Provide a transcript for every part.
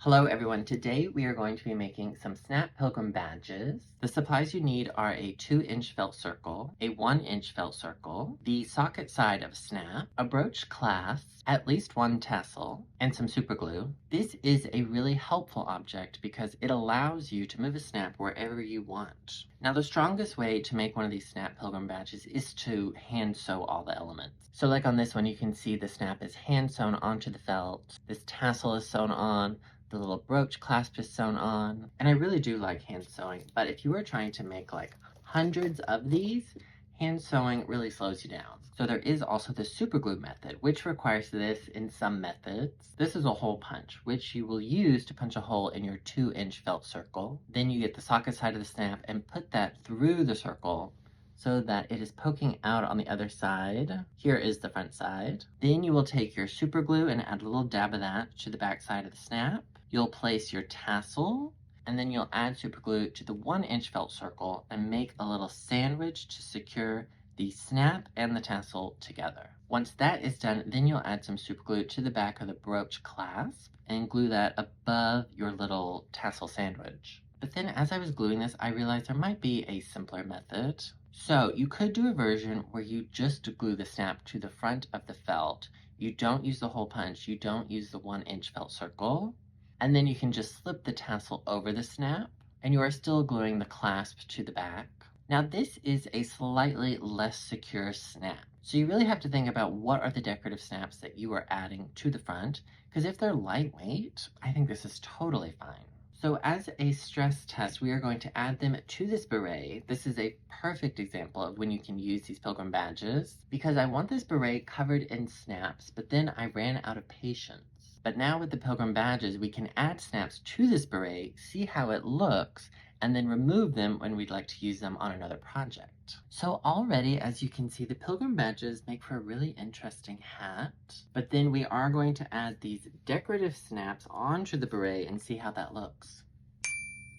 Hello everyone, today we are going to be making some Snap Pilgrim badges. The supplies you need are a 2-inch felt circle, a 1-inch felt circle, the socket side of a snap, a brooch clasp, at least one tassel, and some super glue. This is a really helpful object because it allows you to move a snap wherever you want. Now the strongest way to make one of these Snap Pilgrim badges is to hand sew all the elements. So like on this one, you can see the snap is hand sewn onto the felt, this tassel is sewn on, the little brooch clasp is sewn on, and I really do like hand sewing, but if you are trying to make like hundreds of these, hand sewing really slows you down. So there is also the super glue method, which requires this in some methods. This is a hole punch, which you will use to punch a hole in your 2-inch felt circle. Then you get the socket side of the snap and put that through the circle so that it is poking out on the other side. Here is the front side. Then you will take your super glue and add a little dab of that to the back side of the snap. You'll place your tassel, and then you'll add super glue to the 1-inch felt circle and make a little sandwich to secure the snap and the tassel together. Once that is done, then you'll add some super glue to the back of the brooch clasp and glue that above your little tassel sandwich. But then as I was gluing this, I realized there might be a simpler method. So you could do a version where you just glue the snap to the front of the felt. You don't use the hole punch, you don't use the 1-inch felt circle, and then you can just slip the tassel over the snap, and you are still gluing the clasp to the back. Now this is a slightly less secure snap, so you really have to think about what are the decorative snaps that you are adding to the front, because if they're lightweight, I think this is totally fine. So as a stress test, we are going to add them to this beret. This is a perfect example of when you can use these Pilgrim badges, because I want this beret covered in snaps, but then I ran out of patience. But now with the Pilgrim badges, we can add snaps to this beret, see how it looks, and then remove them when we'd like to use them on another project. So already, as you can see, the Pilgrim badges make for a really interesting hat, but then we are going to add these decorative snaps onto the beret and see how that looks.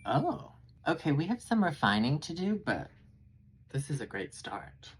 Oh, okay, we have some refining to do, but this is a great start.